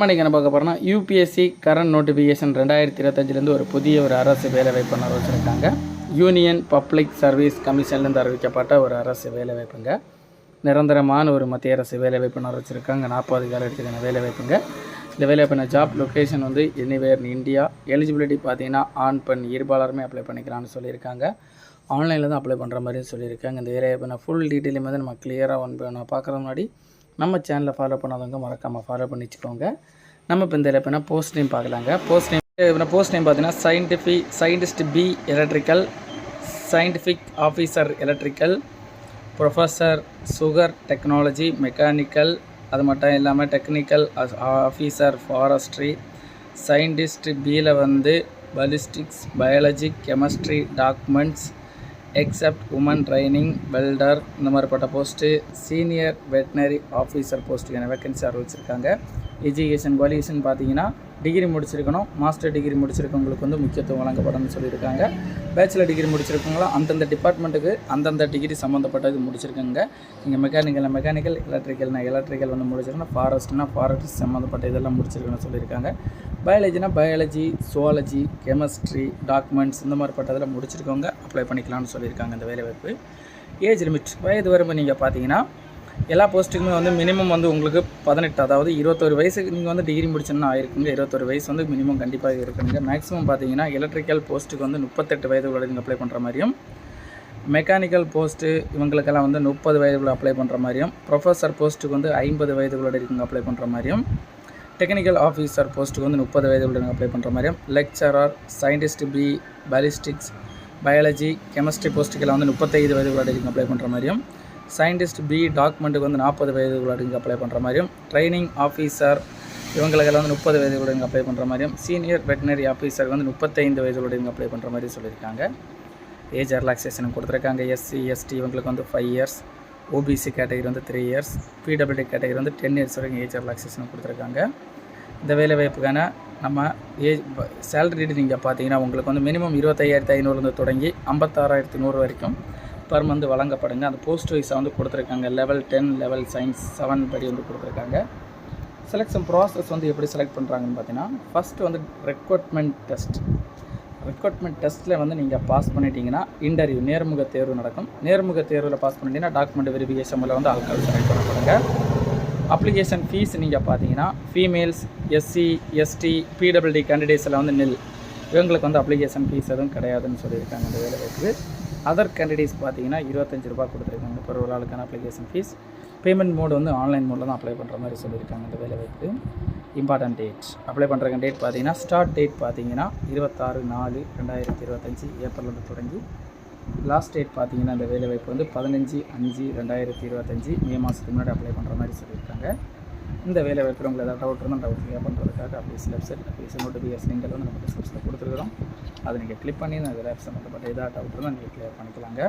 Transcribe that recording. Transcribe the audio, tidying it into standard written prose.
நம்ம என்ன பார்க்க போகிறோம்னா யூபிஎஸ்சி கரண்ட் நோட்டிஃபிகேஷன் 2025 ஒரு புதிய ஒரு அரசு வேலைவாய்ப்பு வச்சுருக்காங்க. யூனியன் பப்ளிக் சர்வீஸ் கமிஷன்லேருந்து அறிவிக்கப்பட்ட ஒரு அரசு வேலைவாய்ப்புங்க. நிரந்தரமான ஒரு மத்திய அரசு வேலைவாய்ப்பு வச்சுருக்காங்க. 40 காலத்துக்கான வேலைவாய்ப்புங்க. இந்த வேலைவாய்ப்பு ஜாப் லொக்கேஷன் வந்து எனிவேர் இன் இந்தியா. எலிஜிபிலிட்டி பார்த்தீங்கன்னா ஆண் பெண் இருபாலருமே அப்ளை பண்ணிக்கலாம்னு சொல்லியிருக்காங்க. ஆன்லைனில் தான் அப்ளை பண்ணுற மாதிரி சொல்லியிருக்காங்க. இந்த வேலைவாய்ப்பு ஃபுல் டீட்டெயிலும் வந்து நம்ம கிளியராக நான் பார்க்குற முன்னாடி நம்ம சேனலை ஃபாலோ பண்ணாதவங்க மறக்காமல் ஃபாலோ பண்ணி வச்சுக்கோங்க. நம்ம இப்போ இந்த வேலைவாய்ப்புனா போஸ்ட் நேம் பார்க்கலாங்க. போஸ்ட் நேம் பார்த்தீங்கன்னா scientist B electrical, scientific officer electrical, professor sugar technology mechanical, அது மட்டும் இல்லாமல் டெக்னிக்கல் ஆஃபீஸர் ஃபாரஸ்ட்ரி, சயின்டிஸ்ட் பியில் வந்து ballistics, biology, chemistry, documents, except women training, welder, இந்த மாதிரிப்பட்ட போஸ்ட்டு, சீனியர் வெட்டினரி ஆஃபீஸர் போஸ்ட்டுக்கான வேக்கன்சி அறிவிச்சிருக்காங்க. எஜுகேஷன் குவாலிஃபிகேஷன் பார்த்தீங்கன்னா டிகிரி முடிச்சிருக்கணும். மாஸ்டர் டிகிரி முடிச்சிருக்கவங்களுக்கு வந்து முக்கியத்துவம் வழங்கப்படும்னு சொல்லியிருக்காங்க. பேச்சுலர் டிகிரி முடிச்சிருக்கவங்களாம் அந்தந்த டிபார்ட்மெண்ட்டுக்கு அந்தந்த டிகிரி சம்மந்தப்பட்டது முடிச்சிருக்காங்க. நீங்கள் மெக்கானிக்கல், எலக்ட்ரிக்கல் வந்து முடிச்சிருக்கணும். ஃபாரஸ்ட் சம்மந்தப்பட்ட இதெல்லாம் முடிச்சிருக்கணும்னு சொல்லியிருக்காங்க. பயாலஜி, சுவாலஜி, கெமிஸ்ட்ரி, டாக்குமெண்ட்ஸ் இந்த மாதிரிப்பட்டதில் முடிச்சிருக்கவங்க அப்ளை பண்ணிக்கலாம்னு சொல்லியிருக்காங்க. இந்த வேலைவாய்ப்பு ஏஜ் லிமிட் வயது வரம்பு நீங்கள் பார்த்தீங்கன்னா எல்லா போஸ்ட்டுக்குமே வந்து மினிமம் வந்து உங்களுக்கு 18, அதாவது 21 வயசுக்கு நீங்கள் வந்து டிகிரி முடிச்சுன்னா ஆயிருக்குங்க. 21 வயசு வந்து மினிமம் கண்டிப்பாக இருக்கணுங்க. மேக்ஸிமம் பார்த்தீங்கன்னா எலக்ட்ரிக்கல் போஸ்ட்டுக்கு வந்து 38 வயதுக்குள்ள நீங்கள் அப்ளை பண்ணுற மாதிரியும், மெக்கானிக்கல் போஸ்ட்டு இவங்களுக்கெல்லாம் வந்து 30 வயதுக்குள்ள அப்ளை பண்ணுற மாதிரியும், ப்ரொஃபஸர் போஸ்ட்டுக்கு வந்து 50 வயதுக்குள்ள இருக்குங்க அப்ளை பண்ணுற மாதிரியும், டெக்னிக்கல் ஆஃபீஸர் போஸ்ட்டுக்கு வந்து 30 வயதுக்குள்ள அப்ளை பண்ணுற மாதிரியும், lecturer, scientist B, ballistics, biology, chemistry போஸ்ட்டுக்கெல்லாம் வந்து 35 வயதுக்குள்ள இருக்குங்க அப்ளை பண்ணுற மாதிரியும், சயின்டிஸ்ட் பி டாக்குமெண்ட்டுக்கு வந்து 40 வயதுக்குள்ள அப்ளை பண்ணுற மாதிரியும், ட்ரைனிங் ஆஃபீஸர் இவங்களுக்கெல்லாம் வந்து 30 வயதுக்குள்ள அப்ளை பண்ணுற மாதிரியும், சீனியர் வெட்டினரி ஆஃபீஸருக்கு வந்து 35 வயதுக்குள்ள அப்ளை பண்ணுற மாதிரி சொல்லியிருக்காங்க. ஏஜ் ரிலாக்ஸேஷன் கொடுத்துருக்காங்க. எஸ்சி எஸ்டி இவங்களுக்கு வந்து 5 இயர்ஸ், ஓபிசி கேட்டகரி வந்து 3 இயர்ஸ், பிடபிள்யூடி கேட்டகரி வந்து 10 இயர்ஸ் வரைக்கும் ஏஜ் ரிலாக்ஸேஷன் கொடுத்துருக்காங்க. இந்த வேலைவாய்ப்புக்கான நம்ம சேலரி நீங்கள் பார்த்தீங்கன்னா உங்களுக்கு வந்து மினிமம் 25,500 தொடங்கி 56,100 வரைக்கும் பர் மந்த் வழங்கப்படுங்க. அந்த போஸ்ட் வைஸாக வந்து கொடுத்துருக்காங்க. லெவல் 10, லெவல் சயின்ஸ் 7 படி வந்து கொடுத்துருக்காங்க. செலெக்ஷன் ப்ராசஸ் வந்து எப்படி செலக்ட் பண்ணுறாங்கன்னு பார்த்தீங்கன்னா ஃபஸ்ட்டு வந்து ரெக்ரூட்மெண்ட் டெஸ்ட்டில் வந்து நீங்கள் பாஸ் பண்ணிட்டீங்கன்னா இன்டர்வியூ நேர்முக தேர்வு நடக்கும். நேர்முக தேர்வில் பாஸ் பண்ணிட்டீங்கன்னா டாக்குமெண்ட் வெரிஃபிகேஷனில் வந்து ஆட்கள் செலக்ட் பண்ணப்படுங்க. அப்ளிகேஷன் ஃபீஸ் நீங்கள் பார்த்தீங்கன்னா ஃபீமேல்ஸ், எஸ்சி எஸ்டி பிடபிள்யூடி கேண்டிடேட்ஸில் வந்து நில், இவங்களுக்கு வந்து அப்ளிகேஷன் ஃபீஸ் எதுவும் கிடையாதுன்னு சொல்லியிருக்காங்க. இந்த வேலைவாய்ப்பு அதர் கேண்டிடேட்ஸ் பார்த்தீங்கன்னா 25 ரூபா கொடுத்துருக்காங்க ஒரு ஆளுக்கான அப்ளிகேஷன் ஃபீஸ். பேமெண்ட் மோடு வந்து ஆன்லைன் மோடில் தான் அப்ளை பண்ணுற மாதிரி சொல்லியிருக்காங்க. இந்த வேலைவாய்ப்பு இம்பார்ட்டன்ட் டேட் அப்ளை பண்ணுற டேட் பார்த்தீங்கன்னா ஸ்டார்ட் டேட் பார்த்தீங்கன்னா 26/4/2025 ஏப்ரல் தொடங்கி லாஸ்ட் டேட் பார்த்தீங்கன்னா இந்த வேலைவாய்ப்பு வந்து 15/5/2025 மே மாதத்துக்கு முன்னாடி அப்ளை பண்ணுற மாதிரி சொல்லியிருக்காங்க. இந்த வேலைவாய்ப்பு உங்களுக்கு ஏதாவது டவுட் இருந்தால் டவுட் கிளியர் பண்ணுறதுக்காக அப்ளிகேஷன் நோட்டிஃபிகேஷன் நீங்கள் வந்து நம்ம டிஸ்கிரிப்ஷனில் கொடுத்துருக்குறோம். அதை நீங்கள் கிளிக் பண்ணி அந்த வேலை சம்மந்தப்பட்ட ஏதாவது டவுட் இருந்தால் நீங்கள் கிளியர் பண்ணிக்கலாங்க.